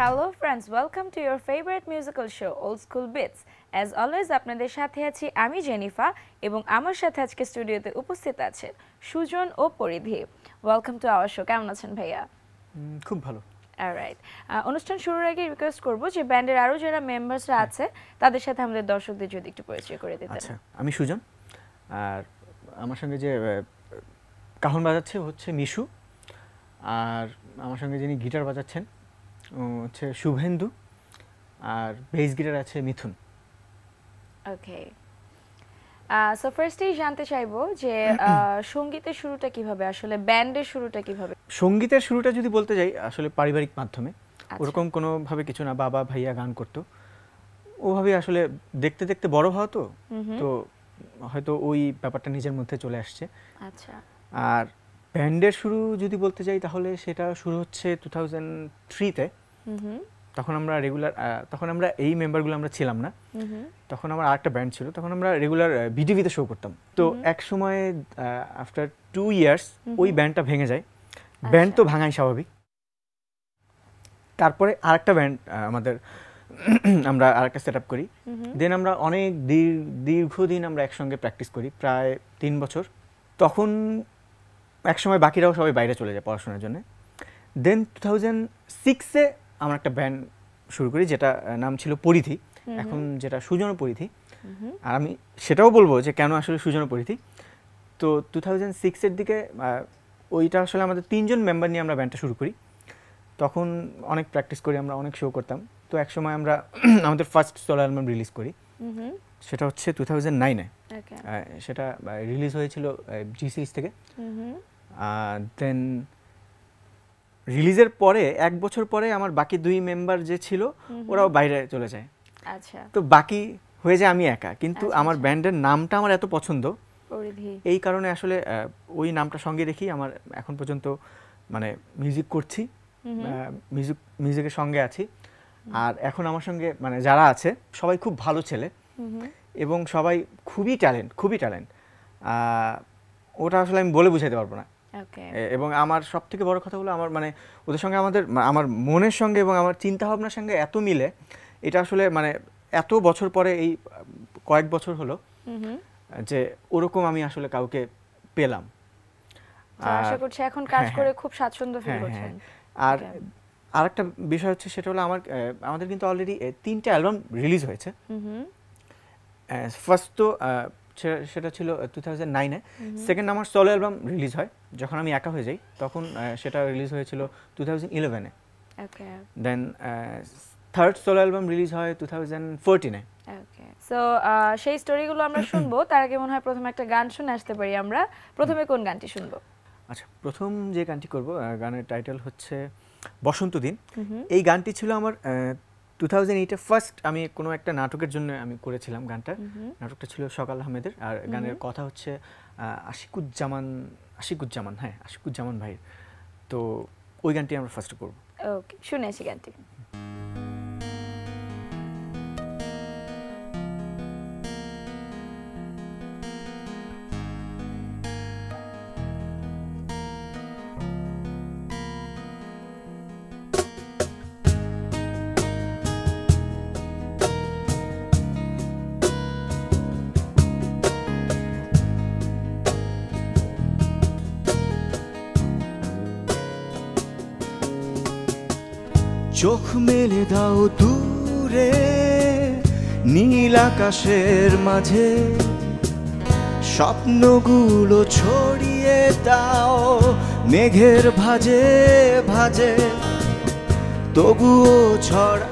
Hello friends, welcome to your favorite musical show Old School Beats. As always আপনাদের সাথে আছি আমি জেনিফা এবং আমার সাথে আজকে স্টুডিওতে উপস্থিত আছে সুজন ও পরিধি। Welcome to our show. কেমন আছেন ভাইয়া? খুব ভালো। অলরাইট। অনুষ্ঠান শুরুর আগে রিকোয়েস্ট করব যে ব্যান্ডের আরো যারা মেম্বারসরা আছে তাদের সাথে আমাদের দর্শকদের যদি একটু পরিচয় করে দিতেন। আচ্ছা, আমি সুজন আর আমার সঙ্গে যে কাহন বাজাচ্ছে হচ্ছে মিশু আর আমার সঙ্গে যিনি গিটার বাজাচ্ছেন হচ্ছে শুভেন্দু আর বেস গিটার আছে মিথুন। ওকে, সো ফার্স্টেই জানতে চাইবো যে সঙ্গীতের শুরুটা কিভাবে, আসলে ব্যান্ডের শুরুটা কিভাবে? সঙ্গীতের শুরুটা যদি বলতে যাই আসলে পারিবারিক মাধ্যমে, ওরকম কোনোভাবে কিছু না, বাবা ভাইয়া গান করতো, ওভাবে আসলে দেখতে দেখতে বড় হওয়া তো তো হয়তো ওই ব্যাপারটা নিজের মধ্যে চলে আসছে। আচ্ছা, আর ব্যান্ডের শুরু যদি বলতে যাই তাহলে সেটা শুরু হচ্ছে 2003-তে। তখন আমরা এই মেম্বারগুলো আমরা ছিলাম না, তখন আমার আরেকটা ব্যান্ড ছিল, তখন আমরা রেগুলার বিটিভিতে শো করতাম। তো এক সময় আফটার 2 ইয়ার্স ওই ব্যান্ডটা ভেঙে যায়। ব্যান্ড তো ভাঙাই স্বাভাবিক। তারপরে আরেকটা ব্যান্ড আমরা আরেকটা সেট আপ করি। দেন আমরা অনেক দীর্ঘদিন আমরা একসঙ্গে প্র্যাকটিস করি, প্রায় 3 বছর। তখন একসময় বাকিরাও সবাই বাইরে চলে যায় পড়াশোনার জন্য। দেন 2006-এ আমরা একটা ব্যান্ড শুরু করি যেটা নাম ছিল পরিধি, এখন যেটা সুজন পরিধি। আর আমি সেটাও বলবো যে কেন আসলে সুজন পরিধি। তো 2006-এর দিকে ওইটা আসলে আমাদের 3জন মেম্বার নিয়ে আমরা ব্যান্ডটা শুরু করি। তখন অনেক প্র্যাকটিস করি, আমরা অনেক শো করতাম। তো এক সময় আমরা আমাদের ফার্স্ট সোলো অ্যালবাম রিলিজ করি, সেটা হচ্ছে 2009-এ। সেটা রিলিজ হয়েছিল জি সিরিজ থেকে। দেন রিলিজের পরে 1 বছর পরে আমার বাকি 2 মেম্বার যে ছিল ওরাও বাইরে চলে যায়। আচ্ছা, তো বাকি হয়ে যায় আমি একা। কিন্তু আমার ব্যান্ডের নামটা আমার এত পছন্দ, এই কারণে আসলে ওই নামটা সঙ্গে রেখি আমার এখন পর্যন্ত মানে মিউজিক করছি, মিউজিকের সঙ্গে আছি। আর এখন আমার সঙ্গে মানে যারা আছে সবাই খুব ভালো ছেলে এবং সবাই খুবই ট্যালেন্ট। ওটা আসলে আমি বলে বুঝাতে পারবো না। এবং আমার সব থেকে বড় কথা হলো আমার মানে ওদের সঙ্গে আমার মনের সঙ্গে এবং আমার চিন্তা ভাবনার সঙ্গে এত মিলে, এটা আসলে মানে এত বছর পরে, এই কয়েক বছর হলো যে ওরকম আমি আসলে কাউকে পেলাম। আশা করছি এখন কাজ করে খুব স্বাচ্ছন্দ্য ফিল করছেন। আর আরেকটা বিষয় হচ্ছে সেটা হলো আমাদের কিন্তু অলরেডি 3টা অ্যালবাম রিলিজ হয়েছে। ফার্স্ট তো সেটা ছিল 2009-এ। সেকেন্ড আমার সোলো অ্যালবাম রিলিজ হয় যখন আমি একা হয়ে যাই, তখন সেটা রিলিজ হয়েছিল 2011-এ। দেন থার্ড সোলো অ্যালবাম রিলিজ হয় 2014-এ। সো সেই স্টোরিগুলো আমরা শুনবো, তার আগে মনে হয় প্রথমে একটা গান শুনে আসতে পারি আমরা। প্রথমে কোন গানটি শুনবো? আচ্ছা, প্রথম যে গানটি করব, গানের টাইটেল হচ্ছে বসন্ত দিন। এই গানটি ছিল আমার 2008-এ ফার্স্ট আমি কোনো একটা নাটকের জন্য আমি করেছিলাম গানটা। নাটকটা ছিল সকাল আহমেদের, আর গানের কথা হচ্ছে আশিকুজ্জামান ভাইয়ের। তো ওই গানটি আমরা ফার্স্ট করব। ওকে, শুনে আসি গানটি। চোখ মেলে দাও দূরে নীল আকাশের মাঝে, স্বপ্নগুলো ছড়িয়ে দাও মেঘের ভাঁজে ভাঁজে। তবুও ঝড়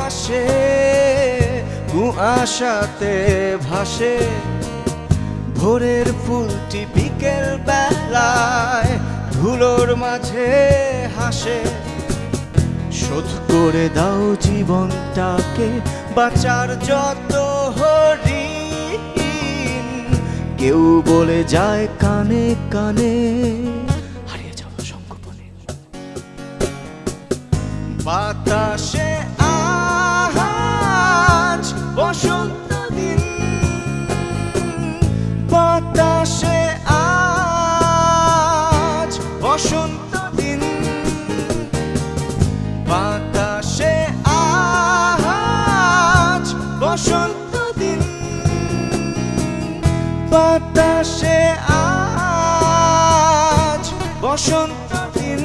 আসে, কুয়াশাতে ভাসে, ভোরের ফুলটি বিকেল বেলায় ধুলোর মাঝে হাসে। শোধ করে দাও জীবনটাকে বাঁচার যত হরিণ, কেউ বলে যায় কানে কানে হারিয়ে যাওয়া সংগোপনে। বাতাসে আজ বসন্ত দিন, বাতাসে আজ বসন্ত দিন, বাতাসে বসন্ত দিন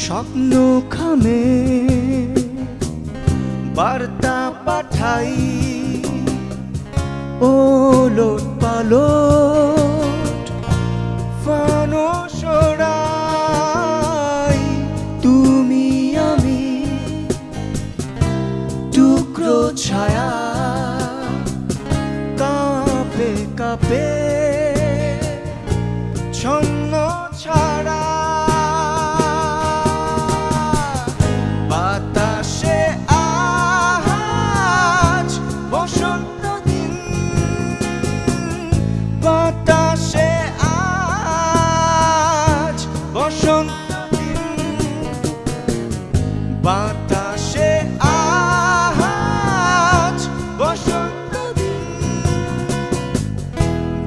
স্বপ্ন খামে বার্তা পাঠাই ওলট পালট ফানুস ওড়াই তুমি আমি টুকরো ছায়া কাঁপে কাঁপে ছন্ন ছাড়া বাতাসে আজ বসন্ত দিন বাতাসে আজ বসন্ত দিন বাতাসে আজ বসন্ত দিন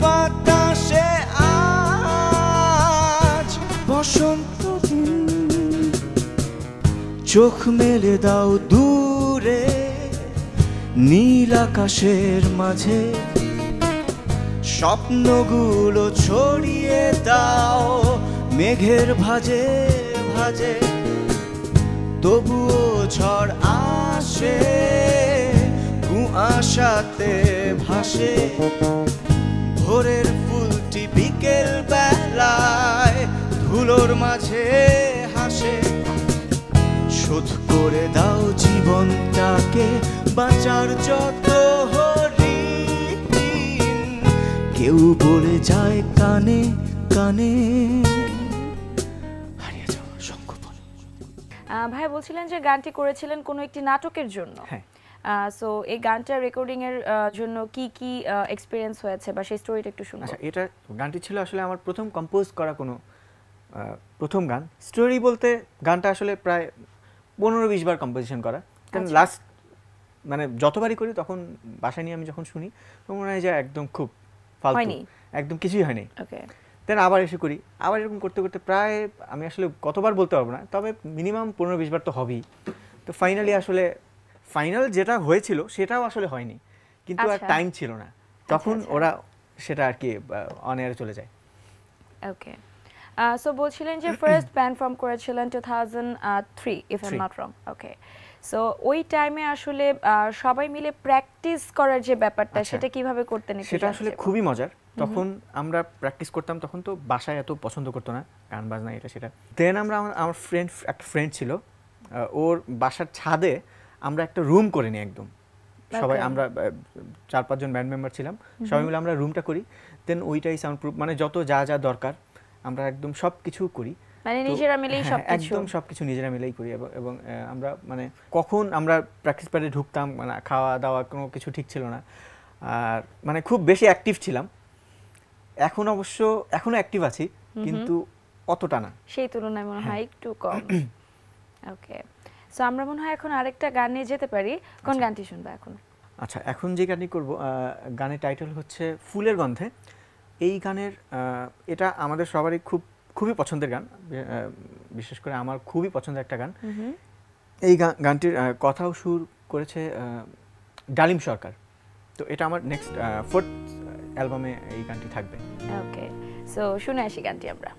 বাতাসে আজ বসন্ত দিন চোখ মেলে দাও দূরে নীল আকাশের মাঝে স্বপ্নগুলো ছড়িয়ে দাও মেঘের ভাঁজে ভাঁজে তবুও ঝড় আসে কুয়াশাতে ভাসে ভোরের ফুলটি বিকেল বেলায় ধুলোর মাঝে হাসে শোধ করে দাও জীবনটাকে বাঁচার যত হরিণ কেউ বলে যায় কানে কানে হারিয়ে যাওয়া সংগোপনে। ভাই বলছিলেন যে গানটি করেছিলেন কোনো একটি নাটকের জন্য। হ্যাঁ। সো এই গানটা রেকর্ডিং এর জন্য কি কি এক্সপেরিয়েন্স হয়েছে বা সেই স্টোরিটা একটু শুনবো। আচ্ছা, এটা গানটি ছিল আসলে আমার প্রথম কম্পোজ করা কোনো প্রথম গান। স্টোরি বলতে গানটা আসলে প্রায় 15-20 বার কম্পোজিশন করা, কারণ লাস্ট মানে যতবারই করি তখন বাসায় নিয়ে আমি যখন শুনি তো মনে হয় যে একদম খুব ফালতু, একদম কিছুই হয়নি। ওকে, দেন আবার এসে করি, আবার এরকম করতে করতে প্রায় আমি আসলে কতবার বলতে পারবো না, তবে মিনিমাম 15-20 বার তো হবেই। তো ফাইনালি আসলে ফাইনাল যেটা হয়েছিল সেটাও আসলে হয়নি, কিন্তু আর টাইম ছিল না তখন ওরা সেটা আর কি অন এয়ারে চলে যায়। ওকে, সো বলছিলেন যে ফার্স্ট ব্যান্ড ফর্ম করেছিলেন 2003 if I am not wrong. Okay, so ওই টাইমে আসলে সবাই মিলে প্র্যাকটিস করার যে ব্যাপারটা সেটা কিভাবে করতেন? সেটা আসলে খুবই মজার। তখন আমরা প্র্যাকটিস করতাম, তখন তো বাসায় এত পছন্দ করতো না গান বাজনা এটা সেটা। দেন আমরা আমার একটা ফ্রেন্ড ছিল, ওর বাসার ছাদে আমরা একটা রুম করে নিই একদম সবাই, আমরা 4-5 জন ব্যান্ড মেম্বার ছিলাম, সবাই মিলে আমরা রুমটা করি। দেন ওইটাই সাউন্ড প্রুফ, মানে যত যা যা দরকার আমরা একদম সব কিছু করি, মানে নিজেরা মিলেই সবকিছু, একদম সবকিছু নিজেরা মিলেই করি। এবং আমরা মানে কখন আমরা প্র্যাকটিস প্যাডে ঢুকতাম, মানে খাওয়া দাওয়া কোনো কিছু ঠিক ছিল না, আর মানে খুব বেশি অ্যাক্টিভ ছিলাম। এখন অবশ্য এখনো অ্যাক্টিভ আছি, কিন্তু অতটা না, সেই তুলনায় মনে হয় একটু কম। ওকে, সো আমরা মনে হয় এখন আরেকটা গান নিয়ে যেতে পারি। কোন গানটি শুনবো এখন? আচ্ছা, এখন যে গানটি করব, গানের টাইটেল হচ্ছে ফুলের গন্ধে। এই গানের এটা আমাদের সবারই খুবই পছন্দের গান, বিশেষ করে আমার খুবই পছন্দের একটা গান। এই গানটির কথাও সুর করেছে ডালিম সরকার। তো এটা আমার নেক্সট 4th অ্যালবামে এই গানটি থাকবে। ওকে, সো শুনে আসি গানটি আমরা।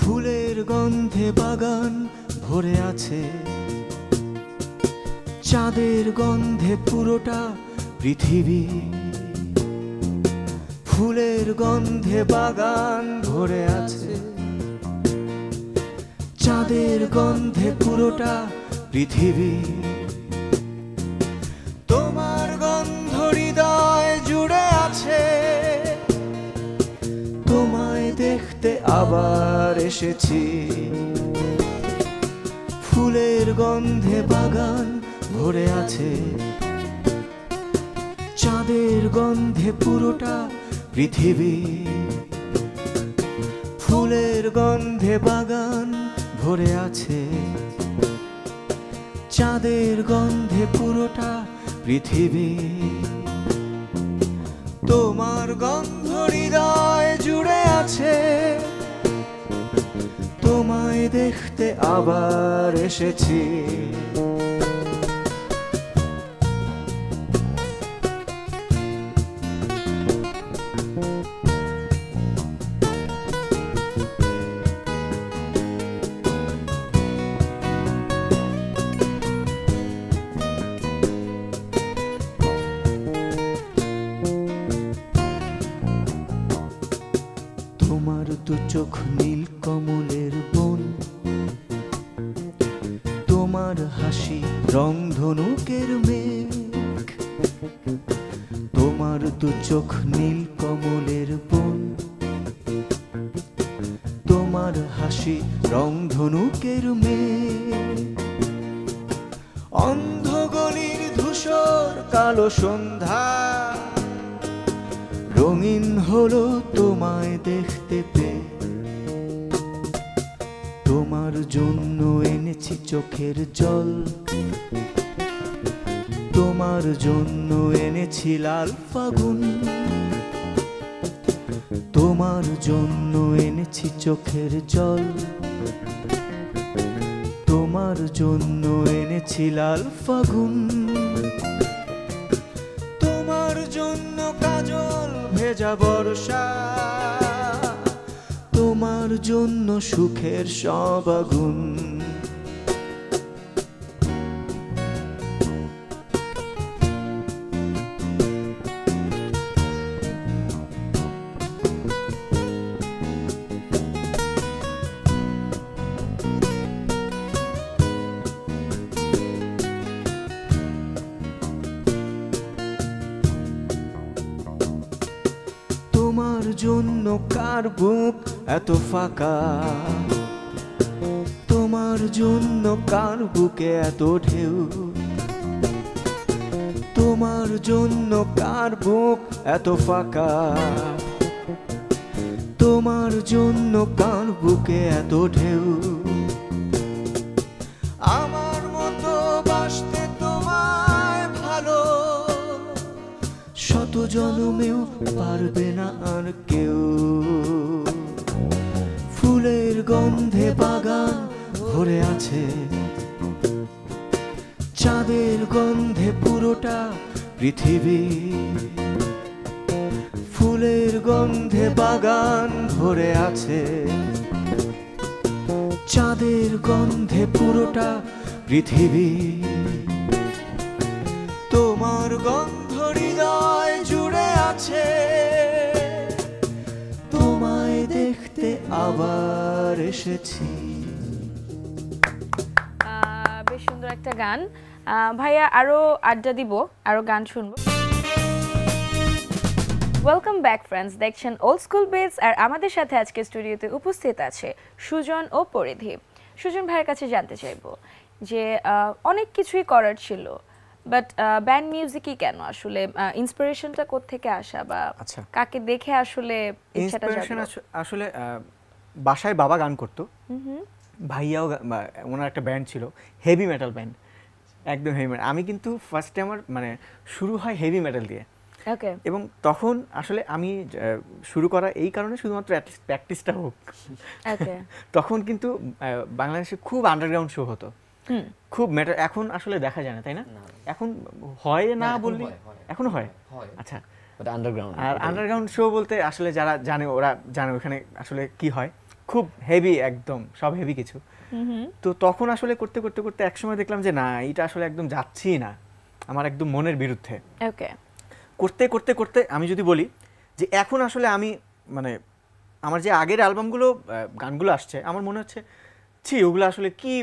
ফুলের গন্ধে বাগান ভরে আছে, চাঁদের গন্ধে পুরোটা পৃথিবী। ফুলের গন্ধে বাগান ভরে আছে, চাঁদের গন্ধে পুরোটা পৃথিবী। আবার এসেছি ফুলের গন্ধে বাগান ভরে আছে চাঁদের গন্ধে পুরোটা পৃথিবী ফুলের গন্ধে বাগান ভরে আছে চাঁদের গন্ধে পুরোটা পৃথিবী তোমার গন্ধ হৃদয় জুড়ে আছে তোমায় দেখতে আবার এসেছি তোমার দু চোখ নীল কমলের বন তোমার হাসি রংধনুকের মেঘ তোমার দু চোখ নীল কমলের বন তোমার হাসি রংধনুকের মেঘ অন্ধ গলির ধূসর কালো সন্ধ্যা রঙিন হলো তোমায় দেখতে পেয়ে তোমার জন্য এনেছি চোখের জল তোমার জন্য এনেছি লাল ফাগুন তোমার জন্য এনেছি চোখের জল তোমার জন্য এনেছি লাল ফাগুন তোমার জন্য কাজল ভেজা বর্ষা তোমার জন্য সুখের সব আগুন তোমার জন্য কার বুক এত ফাঁকা তোমার জন্য কার বুকে এত ঢেউ তোমার জন্য কার বুক এত ফাঁকা তোমার জন্য কার বুকে এত ঢেউ আমার মতো বাসতে তোমায় ভালো শত জনমেও পারবে না আর কেউ ফুলের গন্ধে বাগান ভরে আছে চাঁদের গন্ধে পুরোটা পৃথিবী ফুলের গন্ধে বাগান ভরে আছে চাঁদের গন্ধে পুরোটা পৃথিবী তোমার গন্ধ হৃদয় জুড়ে আছে তোমায় দেখতে আবার এসেছি বেশ সুন্দর একটা গান ভাইয়া আরো আড্ডা দিব আরো গান শুনবো ওয়েলকাম ব্যাক ফ্রেন্ডস দেখছেন ওল্ড স্কুল বিটস আর আমাদের সাথে আজকে স্টুডিওতে উপস্থিত আছে সুজন ও পরিধি সুজন ভাইয়ের কাছে জানতে চাইবো যে অনেক কিছুই করার ছিল বাট ব্যান্ড মিউজিকই কেন আসলে ইন্সপিরেশনটা কোথা থেকে আসা বা কাকে দেখে আসলে ইচ্ছাটা জাগলো আসলে বাসায় বাবা গান করতো ভাইয়াও ওনার একটা ব্যান্ড ছিল হেভি মেটাল ব্যান্ড একদম হেভি মেটাল আমি কিন্তু ফার্স্ট টাইম মানে শুরু হয় হেভি মেটাল দিয়ে ওকে এবং তখন আসলে আমি শুরু করা এই কারণে শুধুমাত্র প্র্যাকটিসটা হোক ওকে তখন কিন্তু বাংলাদেশে খুব আন্ডারগ্রাউন্ড শো হতো খুব মেটাল এখন আসলে দেখা যায় না তাই না এখন হয় না বললি এখনো হয় আচ্ছা আর আন্ডারগ্রাউন্ড শো বলতে আসলে যারা জানে ওরা জানে ওখানে আসলে কি হয় খুব হেভি একদম সব হেভি কিছু তো তখন আসলে করতে করতে করতে একসময় দেখলাম যে না এটা আসলে একদম যাচ্ছি না আমার একদম মনের বিরুদ্ধে ওকে করতে করতে করতে আমি যদি বলি যে এখন আসলে আমি মানে আমার যে আগের অ্যালবামগুলো গানগুলো আসছে আমার মনে হচ্ছে ছি ওগুলো আসলে কি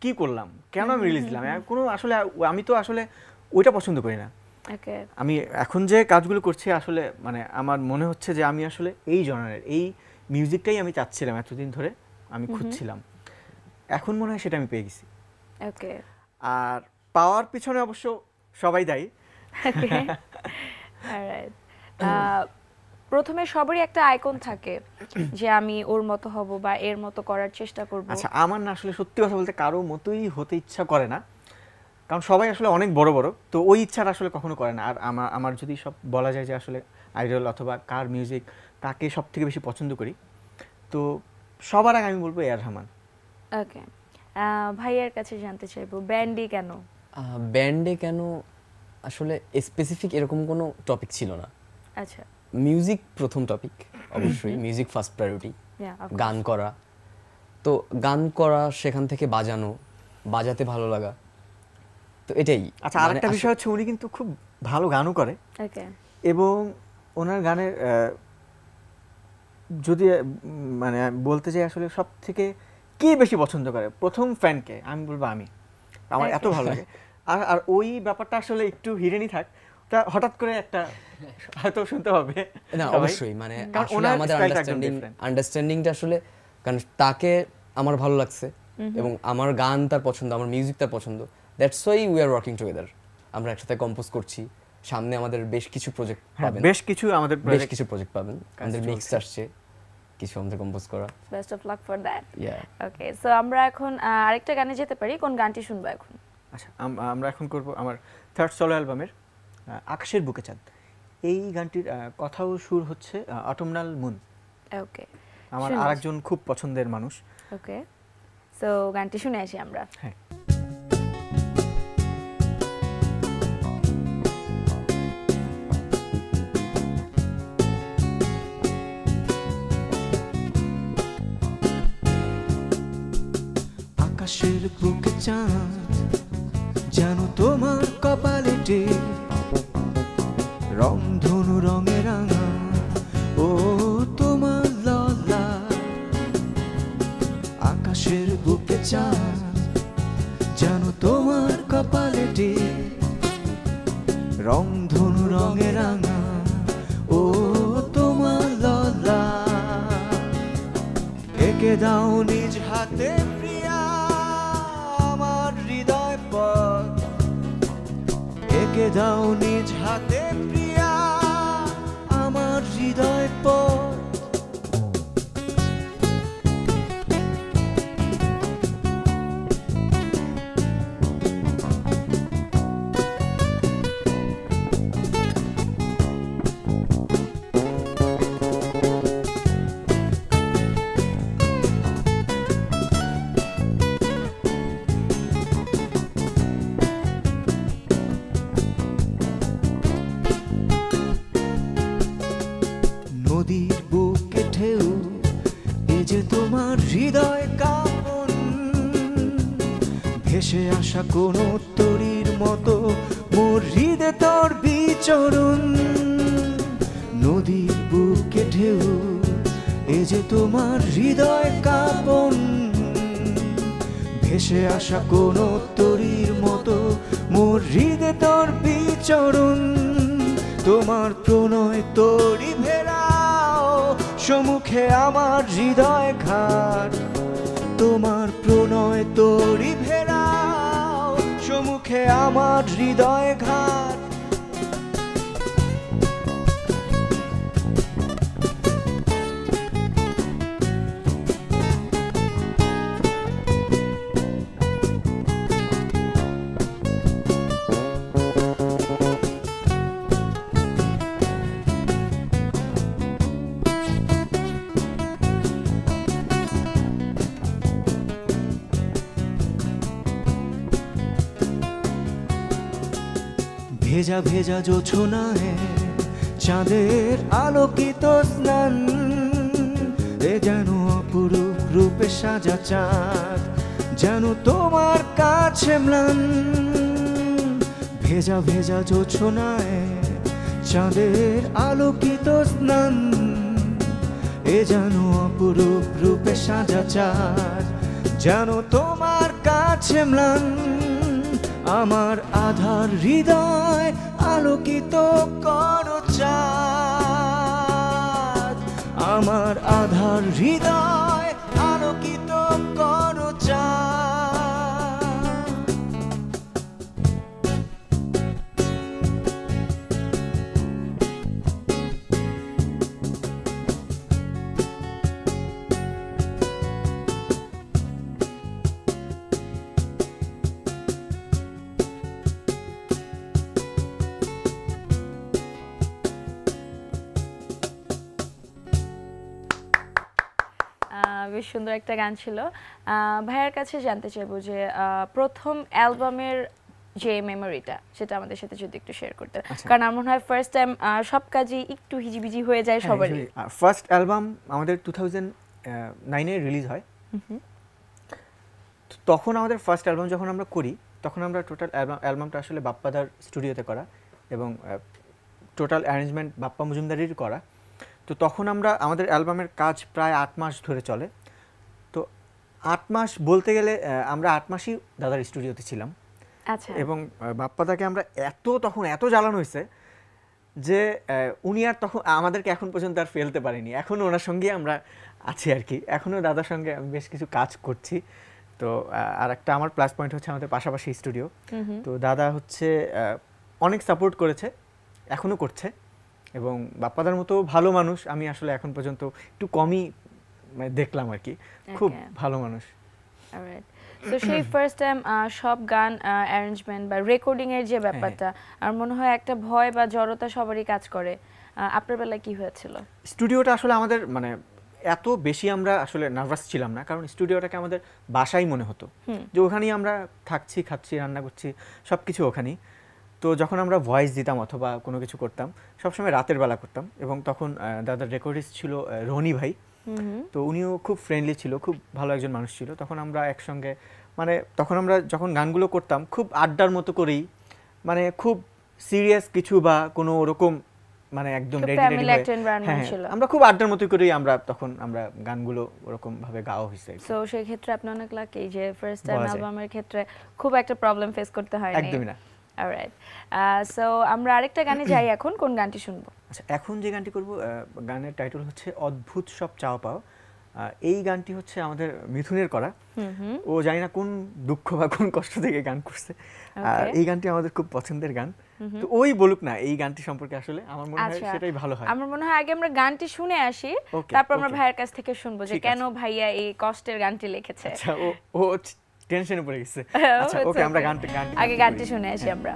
কি করলাম কেন আমি রিলিজ দিলাম কোনো আসলে আমি তো আসলে ওইটা পছন্দ করি না আমি এখন যে কাজগুলো করছি আসলে মানে আমার মনে হচ্ছে যে আমি আসলে এই জনারের এই মিউজিকটাই আমি চাচ্ছিলাম এতদিন ধরে, আমি খুঁজছিলাম, এখন মনে হয় সেটা আমি পেয়ে গেছি। ওকে, আর পাওয়ার পিছনে অবশ্য সবাই দায়ী। ওকে, অলরাইট। প্রথমে সবারই একটা আইকন থাকে যে আমি ওর মতো হব বা এর মতো করার চেষ্টা করব। আচ্ছা, আমার না আসলে সত্যি কথা বলতে কারো মতোই হতে ইচ্ছা করে না, কারণ সবাই আসলে অনেক বড় বড়, তো ওই ইচ্ছাটা আসলে কখনো করে না। আর আমার যদি সব বলা যায় যে আসলে আইডল অথবা কার মিউজিক কাকে সব থেকে বেশি পছন্দ করি, তো সবার আগে আমি বলবো এ আর রহমান। ওকে, ভাইয়ের কাছে জানতে চাইবো ব্যান্ডি কেন? ব্যান্ডে কেন আসলে স্পেসিফিক এরকম কোনো টপিক ছিল না। আচ্ছা, মিউজিক প্রথম টপিক, অবশ্যই মিউজিক ফার্স্ট প্রায়োরিটি। গান করা, তো গান করা, সেখান থেকে বাজানো, বাজাতে ভালো লাগা, তো এটাই। আচ্ছা, আরেকটা বিষয় হচ্ছে উনি কিন্তু খুব ভালো গানও করে। ওকে, এবং ওনার গানের যদি মানে বলতে চাই আসলে সব থেকে কে বেশি পছন্দ করে, প্রথম ফ্যানকে আমি বলবো আমি, আমার এত ভালো লাগে। আর ওই ব্যাপারটা আসলে একটু হিরেনি থাক, তা হঠাৎ করে একটা হয়তো শুনতে হবে না, অবশ্যই মানে আসলে আমাদের আন্ডারস্ট্যান্ডিংটা আসলে, কারণ তাকে আমার ভালো লাগছে এবং আমার গান তার পছন্দ, আমার মিউজিক তার পছন্দ, that's why we are working together. আমরা একসাথে কম্পোজ করছি, সামনে আমাদের বেশ কিছু প্রজেক্ট পাবেন, বেশ কিছু প্রজেক্ট পাবেন, আমাদের মিক্স আসছে, কিছু আমাদের কম্পোজ করা। Best of luck for that. Yeah, okay, so আমরা এখন আরেকটা গানে যেতে পারি। কোন গানটি শুনবো এখন? আচ্ছা, আমরা এখন করব আমার থার্ড সোলো অ্যালবামের আকাশের বুকে চাঁদ। এই গানটির কথা ও সুর হচ্ছে অটোমনাল মুন। ওকে, আমার আরেকজন খুব পছন্দের মানুষ। ওকে, সো গানটি শুনে আসি আমরা। হ্যাঁ, আকাশের বুকে চাঁদ যেন তোমার কপালে টিপ, রংধনু রঙে রাঙা ও তোমার ললা। আকাশের বুকে চাঁদ যেন তোমার কপালে টিপ, রংধনু রঙে রাঙা ও তোমার ললা। এঁকে দাও নিজ হাতে প্রিয়া আমার হৃদয় পথ, এঁকে দাও নিজ হাতে প্রিয়া আমার হৃদয় পথ। নদীর বুকে ঢেউ, এ যে তোমার হৃদয় কাঁপন, ভেসে আসা কোন তরীর মতো মোর হৃদে তোর বিচরণ। নদীর বুকে ঢেউ, এ যে তোমার হৃদয় কাঁপন, ভেসে আসা কোন তরীর মতো মোর হৃদে তোর বিচরণ। তোমার প্রণয় তরি ভেড়াও সম্মুখে আমার হৃদয় ঘাট, তোমার প্রণয় তরি ভেড়াও সম্মুখে আমার হৃদয় ঘাট। ভেজা ভেজা জোছনায় চাঁদের আলোকিত স্নান, এ যেন অপরূপ রূপে সাজা চাঁদ, যেন তোমার কাছে ম্লান। ভেজা ভেজা জোছনায় চাঁদের আলোকিত স্নান, এ যেন অপরূপ রূপে সাজা চাঁদ, যেন তোমার কাছে ম্লান। আমার আধার হৃদয় আলোকিত করো চাঁদ, আমার আধার হৃদয় আলোকিত করো চাঁদ। বেশ সুন্দর একটা গান ছিল। ভাইয়ার কাছে জানতে চাইবো যে প্রথম অ্যালবামের যে মেমোরিটা সেটা আমাদের সাথে যদি একটু শেয়ার করতে, কারণ আমার মনে হয় ফার্স্ট টাইম সব কাজই একটু হিজিবিজি হয়ে যায় সবারই। ফার্স্ট অ্যালবাম আমাদের 2009-এ রিলিজ হয়। তখন আমাদের ফার্স্ট অ্যালবাম যখন আমরা করি তখন আমরা টোটাল অ্যালবামটা আসলে বাপ্পাদার স্টুডিওতে করা এবং টোটাল অ্যারেঞ্জমেন্ট বাপ্পা মজুমদারেরই করা। তো তখন আমরা আমাদের অ্যালবামের কাজ প্রায় 8 মাস ধরে চলে। তো 8 মাস বলতে গেলে আমরা 8 মাসই দাদার স্টুডিওতে ছিলাম। আচ্ছা। এবং বাপ্পাদাকে আমরা তখন এত জ্বালানো হয়েছে যে উনি আর তখন আমাদেরকে এখন পর্যন্ত আর ফেলতে পারেনি। এখনও ওনার সঙ্গে আমরা আছি আর কি, এখনও দাদার সঙ্গে আমি বেশ কিছু কাজ করছি। তো আর একটা আমার প্লাস পয়েন্ট হচ্ছে আমাদের পাশাপাশি স্টুডিও। তো দাদা হচ্ছে অনেক সাপোর্ট করেছে, এখনও করছে। এবং বাপ্পাদার মতো ভালো মানুষ আমি আসলে এখন পর্যন্ত একটু কমই দেখলাম আর কি, খুব ভালো মানুষ। তো সেই ফার্স্ট টাইম সব গান অ্যারেঞ্জমেন্ট বা রেকর্ডিং এর যে ব্যাপারটা, আর মনে হয় একটা ভয় বা জড়তা সবারই কাজ করে, আপনার বেলায় কি হয়েছিল? স্টুডিওটা আসলে আমাদের এত বেশি আমরা আসলে নার্ভাস ছিলাম না, কারণ স্টুডিওটাকে আমাদের বাসাই মনে হতো যে ওখানেই আমরা থাকছি, খাচ্ছি, রান্না করছি, সব কিছু ওখানেই। তো যখন আমরা ভয়েস দিতাম অথবা কোনো কিছু করতাম সবসময় রাতের বেলা করতাম। এবং তখন দাদার রেকর্ডিস্ট ছিল রনি ভাই। তো উনিও খুব ফ্রেন্ডলি ছিল, খুব ভালো একজন মানুষ ছিল। তখন আমরা একসঙ্গে তখন আমরা যখন গানগুলো করতাম খুব আড্ডার মতো করেই, খুব সিরিয়াস কিছু বা কোনো ওরকম একদম রেডি আমরা খুব আড্ডার মতো করেই তখন আমরা গানগুলো ওরকম ভাবে গাওয়া হয়েছে। সো সেই ক্ষেত্রে আপনি অনেক লাকি যে ফার্স্ট টাইম অ্যালবামের ক্ষেত্রে খুব একটা প্রবলেম ফেস করতে হয়নি। একদমই না। অলরাইট, সো আমরা আরেকটা গানে যাই। এখন কোন গানটি শুনবো? আচ্ছা, এখন যে গানটি করব গানের টাইটেল হচ্ছে অদ্ভুত সব চাওয়া পাওয়া। এই গানটি হচ্ছে আমাদের মিথুনের করা। ও জানি না কোন দুঃখ বা কোন কষ্ট থেকে গান করছে। এই গানটি আমাদের খুব পছন্দের গান। তো ওই বলুক না এই গানটি সম্পর্কে, আসলে আমার মনে হয় সেটাই ভালো হয়। আমার মনে হয় আগে আমরা গানটি শুনে আসি, তারপর আমরা ভাইয়ের কাছ থেকে শুনবো যে কেন ভাইয়া এই কষ্টের গানটি লিখেছে। আচ্ছা, ও টেনশনে পড়ে গেছে। আচ্ছা, ওকে, আমরা আগে গানটি শুনে আসি আমরা।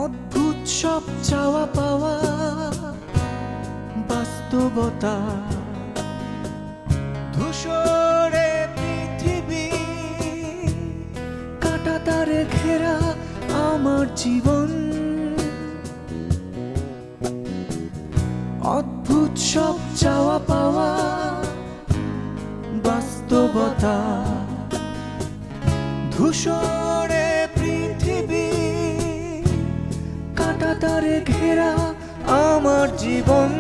অদ্ভুত সব চাওয়া পাওয়া বাস্তবতা, ধূসরে পৃথিবী, কাঁটাতারে ঘেরা আমার জীবন। অদ্ভুত সব চাওয়া পাওয়া বাস্তবতা, ধূসরে পৃথিবী, কাঁটাতারে ঘেরা আমার জীবন।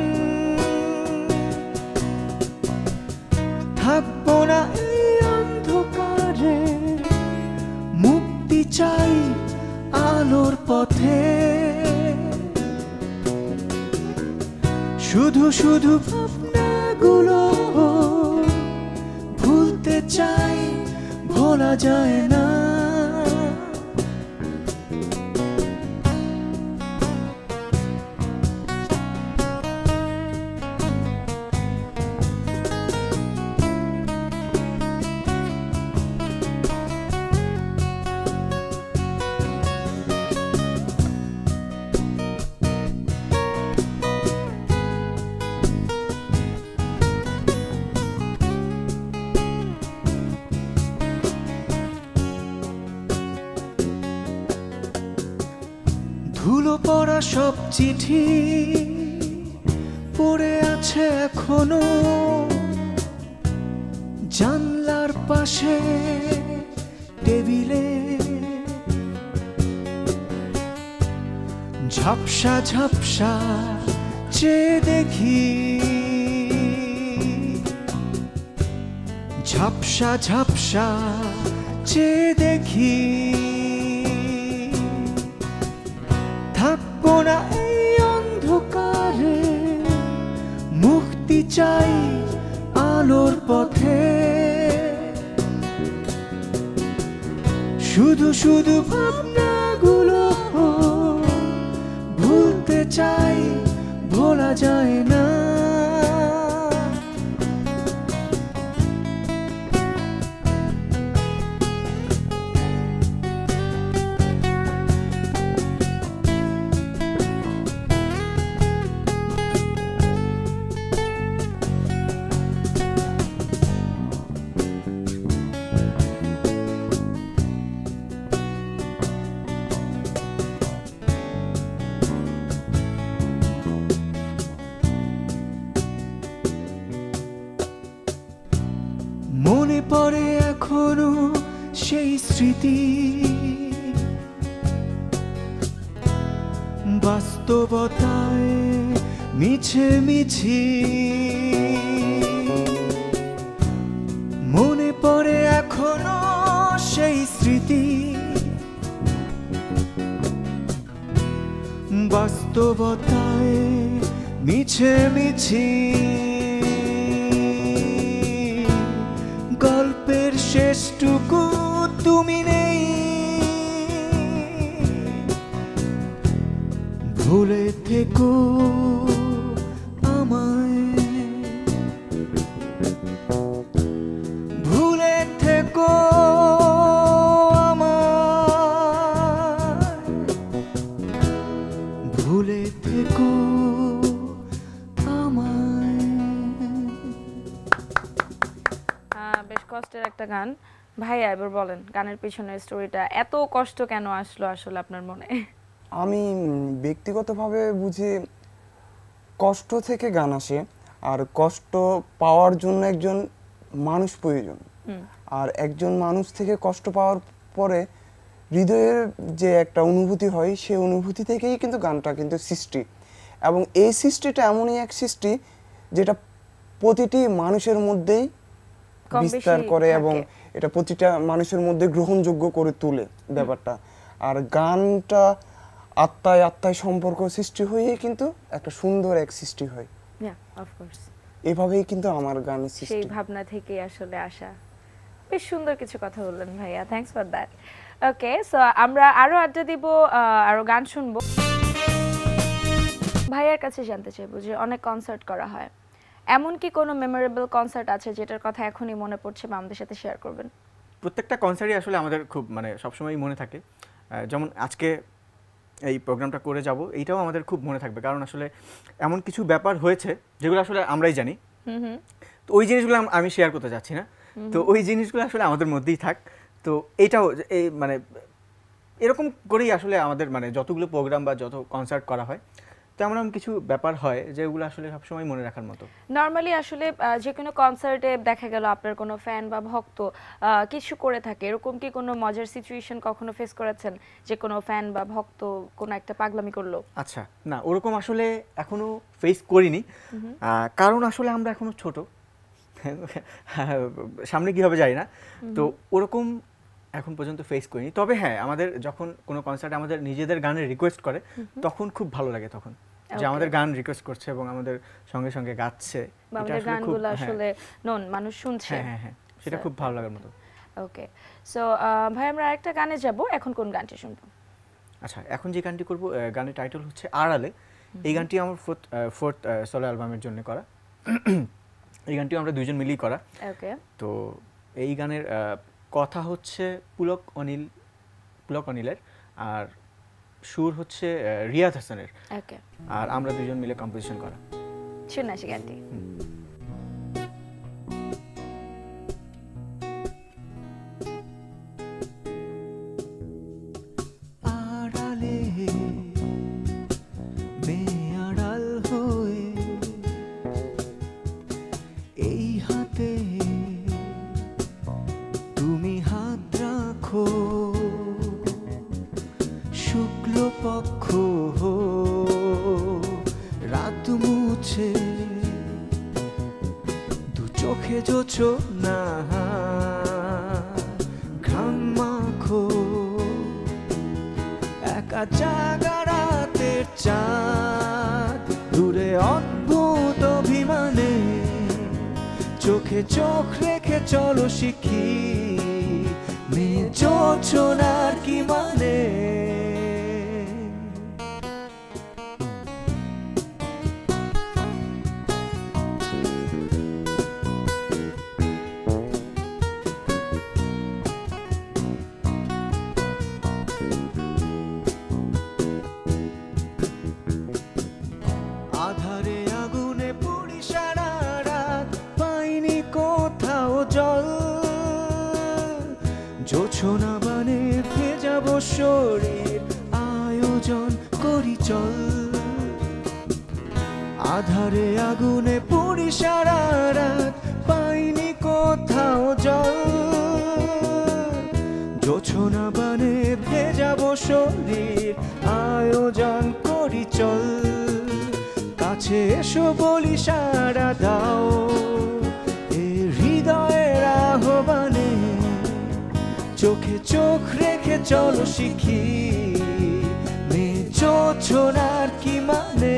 থাকবো না এই অন্ধকারে, মুক্তি চাই আলোর পথে। শুধু শুধু ভাবনাগুলো ভুলতে চাই, ভোলা যায় না। ধুলো পড়া সব চিঠি পড়ে আছে এখনো, জান পাশে টেবিলে ঝাপসা ঝাপসা চেয়ে দেখি, ঝাপসা ঝাপসা চেয়ে দেখি, থাকবো না এই অন্ধকারে, মুক্তি চাই আলোর পথে। শুধু শুধু ভাবনাগুলো ভুলতে চাই, ভোলা যায় না। মনে পড়ে এখনো সেই স্মৃতি, বাস্তবতায় মিছে মিছি। মনে পড়ে এখনো সেই স্মৃতি, বাস্তবতায় মিছে মিছি। গল্পের শেষটুকু তুমি নেই, ভুলে থেকো আমায়, ভুলে থেকো আমায়, ভুলে থেকো আমায়। বেশ কষ্টের একটা গান। ভাইয়া এবার বলেন গানের পিছনের স্টোরিটা, এত কষ্ট কেন আসলো আসলে আপনার মনে? আমি ব্যক্তিগতভাবে বুঝি কষ্ট থেকে গান আসে, আর কষ্ট পাওয়ার জন্য একজন মানুষ প্রয়োজন। আর একজন মানুষ থেকে কষ্ট পাওয়ার পরে হৃদয়ের যে একটা অনুভূতি হয়, সেই অনুভূতি থেকেই কিন্তু গানটা কিন্তু সৃষ্টি। এবং এই সৃষ্টিটা এমনই এক সৃষ্টি যেটা প্রতিটি মানুষের মধ্যেই বিস্তার করে এবং এটা প্রতিটা মানুষের মধ্যে গ্রহণযোগ্য করে তোলে ব্যাপারটা। আর গানটা আত্মায় আত্মায় সম্পর্ক সৃষ্টি হয়ে কিন্তু একটা সুন্দর এক সৃষ্টি হয়। এভাবেই কিন্তু আমার গানের সৃষ্টি, সেই ভাবনা থেকে আসলে আসা। বেশ সুন্দর কিছু কথা বললেন ভাইয়া, thanks for that. Okay, so আমরা আরো আড্ডা দিব, আরো গান শুনবো। ভাইয়ার কাছে জানতে চাইবো যে অনেক কনসার্ট করা হয়, এমন কি কোনো মেমোরেবল কনসার্ট আছে যেটার কথা এখনই মনে পড়ছে বা আমাদের সাথে শেয়ার করবেন? প্রত্যেকটা কনসার্টই আসলে আমাদের খুব মানে সবসময় মনে থাকে। যেমন আজকে এই প্রোগ্রামটা করে যাব, এইটাও আমাদের খুব মনে থাকবে, কারণ আসলে এমন কিছু ব্যাপার হয়েছে যেগুলো আসলে আমরাই জানি। তো ওই জিনিসগুলো আমি শেয়ার করতে যাচ্ছি না, তো ওই জিনিসগুলো আসলে আমাদের মধ্যেই থাক। তো এইটাও এই মানে এরকম করেই আসলে আমাদের মানে যতগুলো প্রোগ্রাম বা যত কনসার্ট করা হয়, তেমন কিছু ব্যাপার হয় যেগুলো আসলে সবসময় মনে রাখার মতো। নর্মালি আসলে যে কোনো কনসার্টে দেখা গেল আপনার কোনো ফ্যান বা ভক্ত কিছু করে থাকে, এরকম কি কোনো মজার সিচুয়েশন কখনো ফেস করেছেন যে কোনো ফ্যান বা ভক্ত কোনো একটা পাগলামি করলো? আচ্ছা, না ওরকম আসলে এখনো ফেস করিনি, কারণ আসলে আমরা এখনো ছোট, সামনে কি হবে জানি না, তো ওরকম এখন পর্যন্ত ফেস করিনি। তবে হ্যাঁ, আমাদের যখন কোনো কনসার্টে আমাদের নিজেদের গানের রিকোয়েস্ট করে তখন খুব ভালো লাগে, তখন যে আমাদের গান রিকোয়েস্ট করছে এবং আমাদের সঙ্গে সঙ্গে গাচ্ছে, আমাদের গানগুলো আসলে নন মানুষ শুনছে। হ্যাঁ হ্যাঁ, সেটা খুব ভালো লাগার মতো। ওকে, সো ভাই আমরা আরেকটা গানে যাব, এখন কোন গানটি শুনবো? আচ্ছা, এখন যে গানটি করব, গানের টাইটেল হচ্ছে আড়ালে। এই গানটি আমার ফোর্থ সোলো অ্যালবামের জন্য করা। এই গানটি আমরা দুইজন মিলেই করা। ওকে, তো এই গানের কথা হচ্ছে পুলক অনিলের, আর সুর হচ্ছে রিয়াদ হাসানের। ওকে, আর আমরা দুজন মিলে কম্পোজিশন করা। শুনে আসি গানটি। আড়ালে মেয়ে আড়াল হয়ে এই হাতে রাত মুছে দু চোখে জোছনা ঘাম মাখো একা জাগা রাতের চাঁদ দূরে অদ্ভুত অভিমানে চোখে চোখ রেখে চলো শিখি মেয়ে জোছনার কি মানে আধারে আগুনে পুড়ি সারা রাত পাইনি কোথাও জল জোছনা বানে ভেজাবো শরীর আয়োজন করি চল আধারে আগুনে পুড়ি সারা রাত পাইনি কোথাও জল জোছনা বানে ভেজাবো শরীর আয়োজন করি চল কাছে এসো বলি সারা দাও এ হৃদয়ের আহ্বানে চোখে চোখ রেখে চলো শিখি মেয়ে জোছনার কি মানে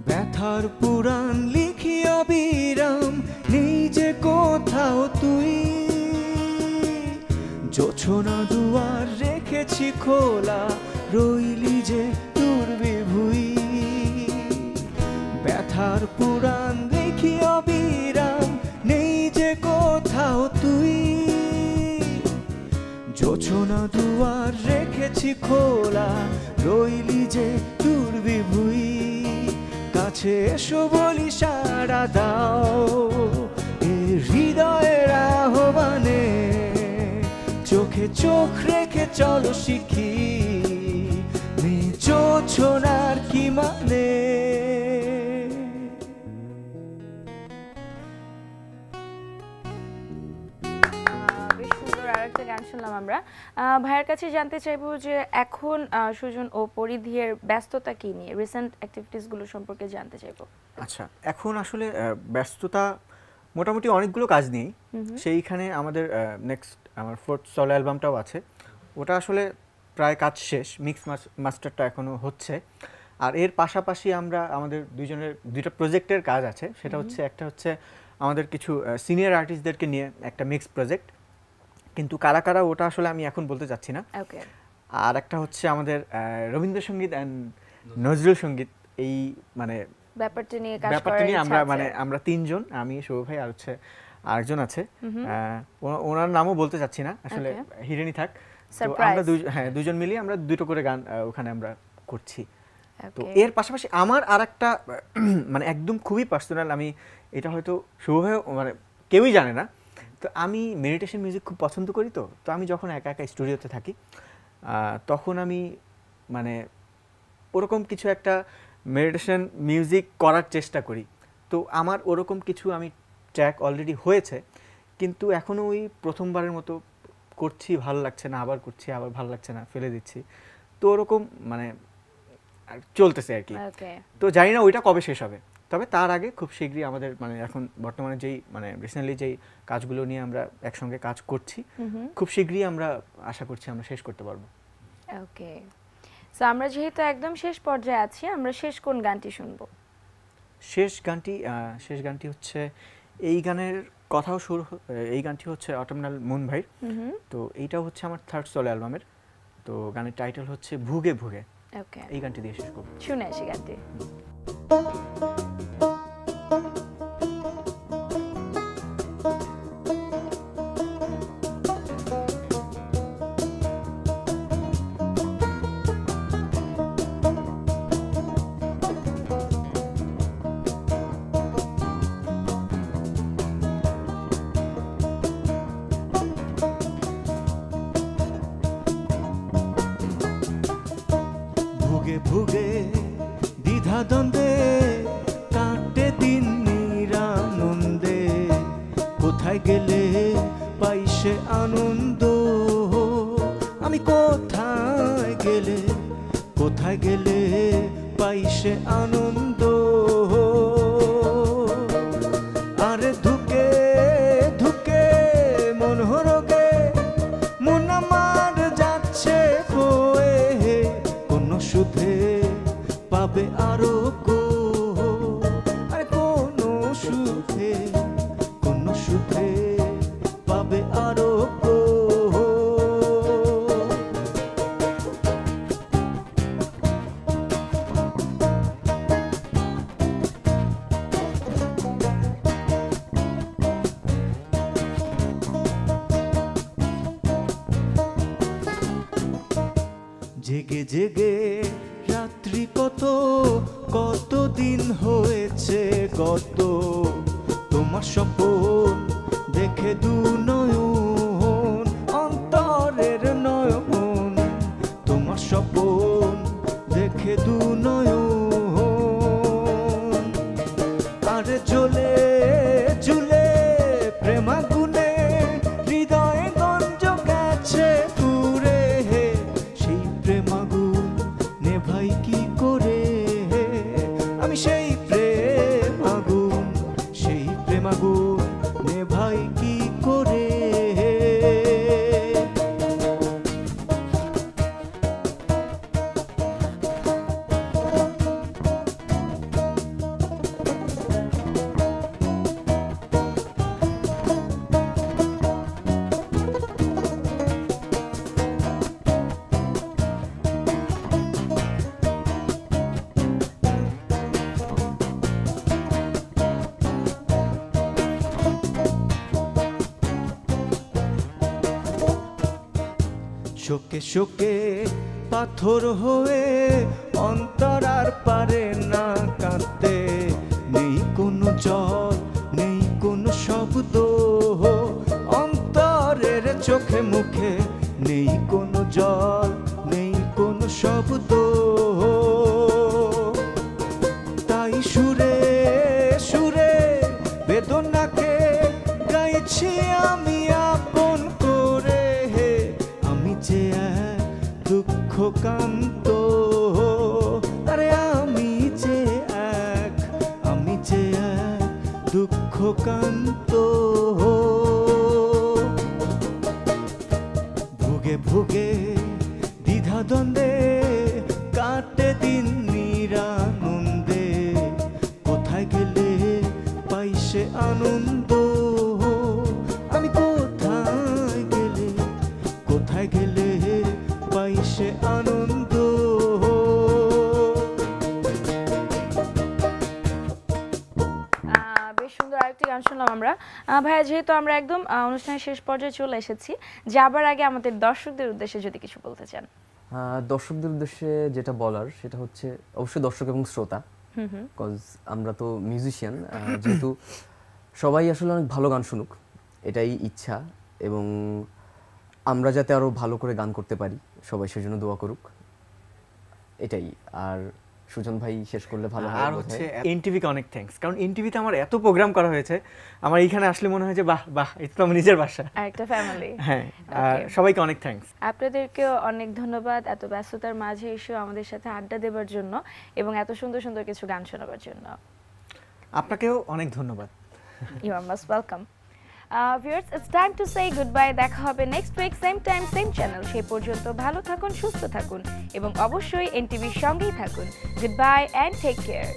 ব্যথার পুরাণ লিখি অবিরাম নেই যে কোথাও তুই জোছনা দুয়ার রেখেছি খোলা রইলি যে দুর্বিভূই ব্যথার পুরাণ লিখি অবিরাম নেই যে কোথাও তুই জোছনা দুয়ার রেখেছি খোলা রইলি যে দুর্বিভূই কাছে এসো বলি সারা দাও এ হৃদয়ের আহ্বানে চোখে চোখ রেখে চলো শিখি মেয়ে জোছনার কি মানে বেশ সুন্দর আরেকটা গান শুনলাম আমরা ভাইয়ের কাছে জানতে চাইবো যে এখন সুজন ও পরিধির ব্যস্ততা কি নিয়ে রিসেন্ট অ্যাক্টিভিটিস গুলো সম্পর্কে জানতে চাইবো আচ্ছা এখন আসলে ব্যস্ততা মোটামুটি অনেকগুলো কাজ নিয়েই সেইখানে আমাদের নেক্সট আমার 4th সলো অ্যালবামটাও আছে ওটা আসলে প্রায় কাজ শেষ মিক্স মাস্টারটা এখনো হচ্ছে আর এর পাশাপাশি আমরা আমাদের দুইজনের দুইটা প্রজেক্টের কাজ আছে সেটা হচ্ছে একটা হচ্ছে আমাদের কিছু সিনিয়র আর্টিস্টদেরকে নিয়ে একটা মিক্স প্রজেক্ট কিন্তু কারা কারা ওটা আসলে আমি এখন বলতে চাচ্ছি না ওকে আর একটা হচ্ছে আমাদের রবীন্দ্রসঙ্গীত এন্ড নজরুল সঙ্গীত এই মানে ব্যাপারটা নিয়ে আমরা তিনজন আমি শুভ ভাই আর হচ্ছে আরেকজন আছে ওনার নামও বলতে চাচ্ছি না আসলে হিরেনি থাক তো আমরা দুজন মিলে আমরা দুটো করে গান ওখানে আমরা করছি তো এর পাশাপাশি আমার আরেকটা মানে একদম খুবই পার্সোনাল আমি এটা হয়তো শুভ ভাই মানে কেউই জানে না তো আমি মেডিটেশন মিউজিক খুব পছন্দ করি তো আমি যখন একা একা স্টুডিওতে থাকি তখন আমি মানে ওরকম কিছু একটা মেডিটেশন মিউজিক করার চেষ্টা করি তো আমার ওরকম কিছু আমি ট্র্যাক অলরেডি হয়েছে কিন্তু এখনও ওই প্রথমবারের মতো করছি ভালো লাগছে না আবার করছি আবার ভালো লাগছে না ফেলে দিচ্ছি তো ওরকম মানে চলতেছে আর কি তো জানি না ওইটা কবে শেষ হবে তবে তার আগে খুব শীঘ্রই আমাদের মানে এখন বর্তমানে যেই মানে রিসেন্টলি যেই কাজগুলো নিয়ে আমরা একসঙ্গে কাজ করছি খুব শীঘ্রই আমরা আশা করছি আমরা শেষ করতে পারবো ওকে সো আমরা যেহেতু একদম শেষ পর্যায়ে আছি আমরা শেষ কোন গানটি শুনবো শেষ গানটি হচ্ছে এই গানের কথাও শুরু এই গানটি হচ্ছে অটোমনাল মুন ভাই তো এইটাও হচ্ছে আমার 3rd সলো অ্যালবামের তো গানের টাইটেল হচ্ছে ভুগে ভুগে ওকে এই গানটি দিয়ে শেষ করব শুনে আসি গানটি কোথায় গেলে পাই সে আনন্দ, আমি কোথায় গেলে পাই সে আনন্দ। আরে ধুকে ধুকে মন হরগে মন আমার যাচ্ছে বয়ে, কোন সুধে পাবে আরো গো, আরে কোন সুধে পাবে আরো গো। জেগে জেগে রাত্রি কত দিন হয়েছে গত, তোমার স্বপ্ন দেখে দু নয়ন, অন্তরের নয়ন, তোমার স্বপ্ন দেখে দু নয়ন। আরে জ্বলে জ্বলে প্রেমাগুনে হৃদয়ে গঞ্জ গেছে পুরে, সেই প্রেমাগুন নেভাই কি করে, আমি সেই প্রেমাগুন নেভাই কি করে। শোকে শোকে পাথর হয়ে অন্তর আর পারে না কাঁদতে, নেই কোনো জল নেই কোনো শব্দ, অন্তরের চোখে মুখে নেই কোনো জল নেই কোনো শব্দ। তাই সুরে সুরে বেদনাকে গাইছি আমি আপন করে, আমি যে এক দুঃখ কান্ত, আরে আমি যে এক দুঃখ কান্ত। ভুগে ভুগে দ্বিধা দ্বন্দ্বে কাটে দিন নিরানন্দে, কোথায় গেলে পাই সে আনন্দ, আমি কোথায় গেলে পাই সে আনন্দ। বেশ সুন্দর আরেকটি গান শুনলাম আমরা। ভাইয়া, যেহেতু আমরা একদম অনুষ্ঠানের শেষ পর্যায়ে চলে এসেছি, যাবার আগে আমাদের দর্শকদের উদ্দেশ্যে যদি কিছু বলতে চান। দর্শকদের উদ্দেশ্যে যেটা বলার সেটা হচ্ছে অবশ্যই দর্শক এবং শ্রোতা, বিকজ আমরা তো মিউজিশিয়ান, যেহেতু সবাই আসলে অনেক ভালো গান শুনুক এটাই ইচ্ছা, এবং আমরা যাতে আরো ভালো করে গান করতে পারি সবাই সেজন্য দোয়া করুক, এটাই। আর সুজন ভাই শেষ করলে ভালো হয়। আর হচ্ছে এনটিভিকে অনেক থ্যাঙ্কস, কারণ এনটিভিতে আমার এত প্রোগ্রাম করা হয়েছে, আমার এইখানে আসলে মনে হয় যে বাহ বাহ, এটা তো আমার নিজের বাসা, একটা ফ্যামিলি। হ্যাঁ, সবাইকে অনেক থ্যাঙ্কস। আপনাদেরকেও অনেক ধন্যবাদ এত ব্যস্ততার মাঝে এসে আমাদের সাথে আড্ডা দেওয়ার জন্য এবং এত সুন্দর সুন্দর কিছু গান শোনাবার জন্য। আপনাকেও অনেক ধন্যবাদ। You are most welcome. Viewers, it's time to say goodbye. দেখা হবে next week same time same channel. সেই পর্যন্ত ভালো থাকুন, সুস্থ থাকুন এবং অবশ্যই এনটিভির সঙ্গেই থাকুন। Goodbye and take care.